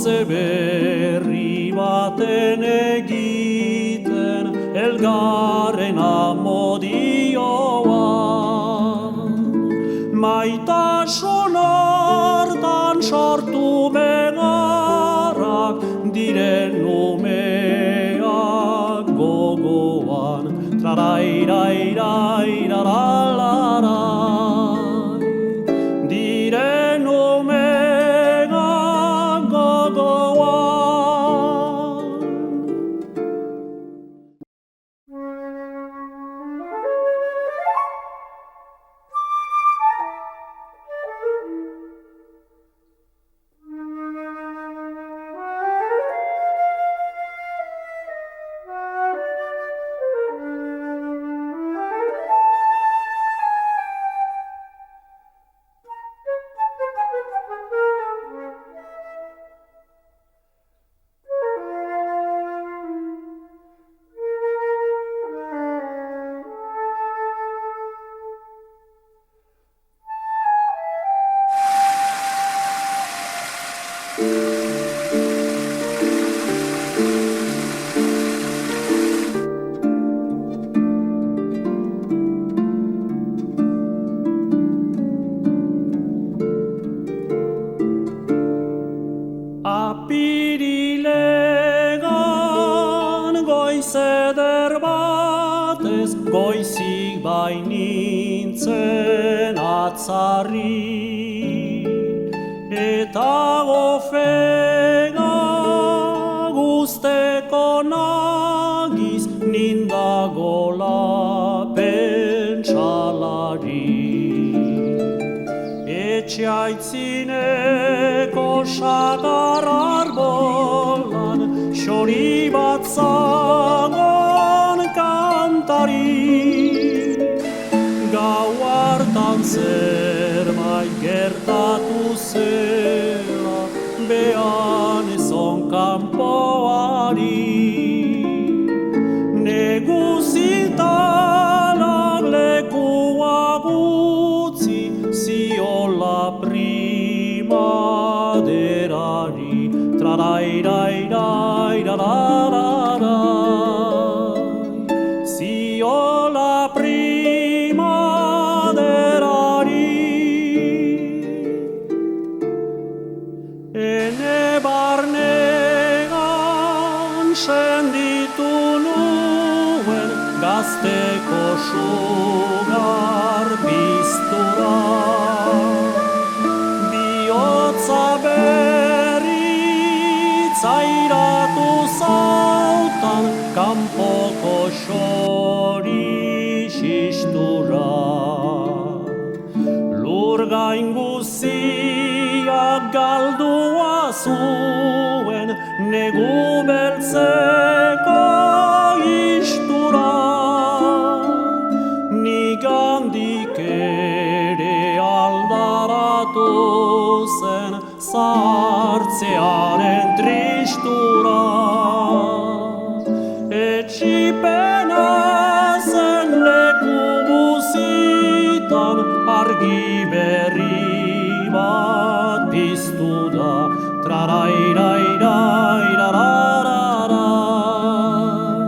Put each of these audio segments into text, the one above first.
antze berri baten egiten elgarren amodioa. Maitasun hartan sortu begarrak diren umeak gogoan. Trarairairairaralarai diren umeak gogoan. Apirilean goiz eder batez goizik bainintzen atzarri, eta gofega guzteko nagiz nindagola pentsalari. Etxaitzineko sagar arbolan xori bat zagon kantari. Gau hartan zerbait gertatu zela behan ezon kanpoari. Neguzitanak lekua gutzi ziola primaderari. Trarairairairarararai ziola primaderari. Ene barnean senditu nuen gazteko sugar piztura. Bihotza zairatu zautan kanpoko xori xistura. Lur gain guziak galdua zuen negu beltzeko istura. Nik handik ere aldaratu zen zahartzearen tristura. Etxipena zen leku guzitan argi berri bat piztu da. Trarairairairarararai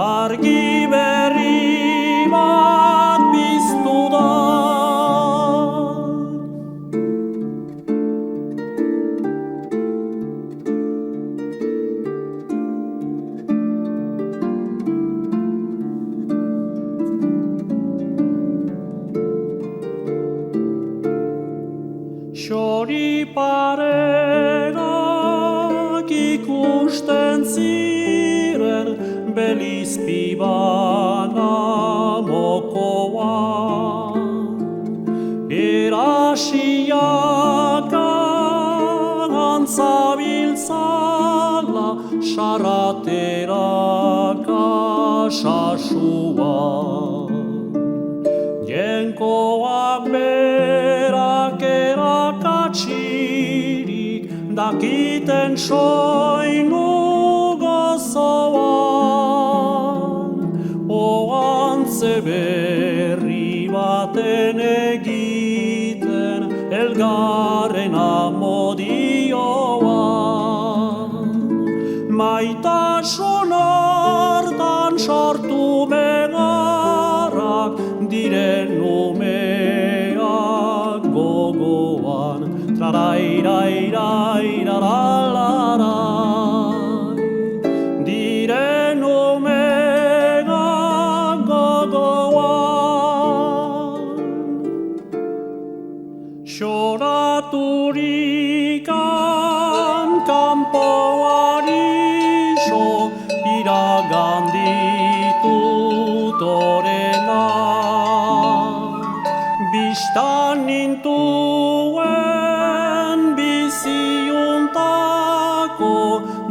argi berri bat piztu da. Xori parenak ikusten ziren belizpi bana mokoan. Erasiak antzabiltzala xarrateraka sasuan. Jenkoak berak erakatxirik dakiten soinu gozoan. Oantze berri baten egiten elgarren amodioan. maitasun hartan sortu begarrak diren umeak gogoan trarairairairaralarai diren umeak gogoan xoraturikan kanpoari iragan ditut orena bistan nintuen biziuntako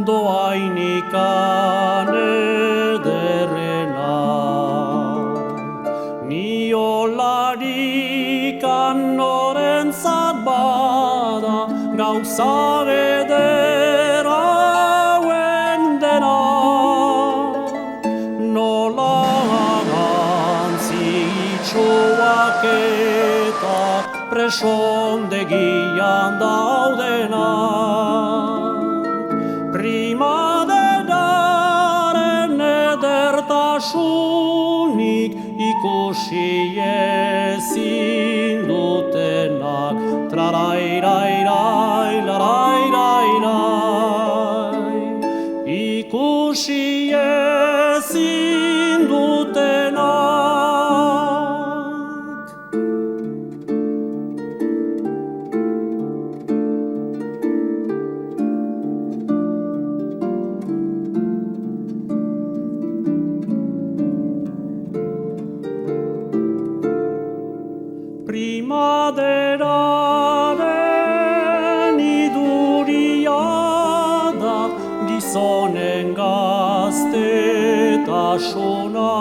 doainikan ederrena niolarikan norentzat bada gauza ederra eta presondegian daudena primaderaren edertasunik ikusi ezin dutenak trarairairairarairai ikusi ezin dutenak. Primaderaren iduria da gizonen gaztetasuna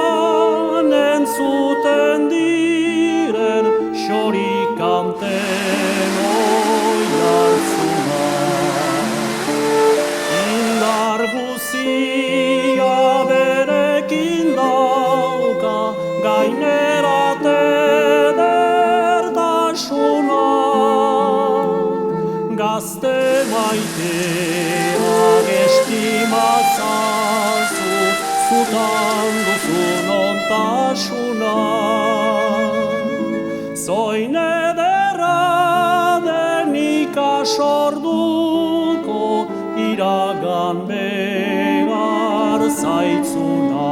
apirilean entzuten diren xorikanten oihartzuna indar guzia berekin dauka gainerat edertasuna gazte maiteak estimazazu zutan duzun ontasuna zoin ederra denik asorduko iragan begar zaitzuna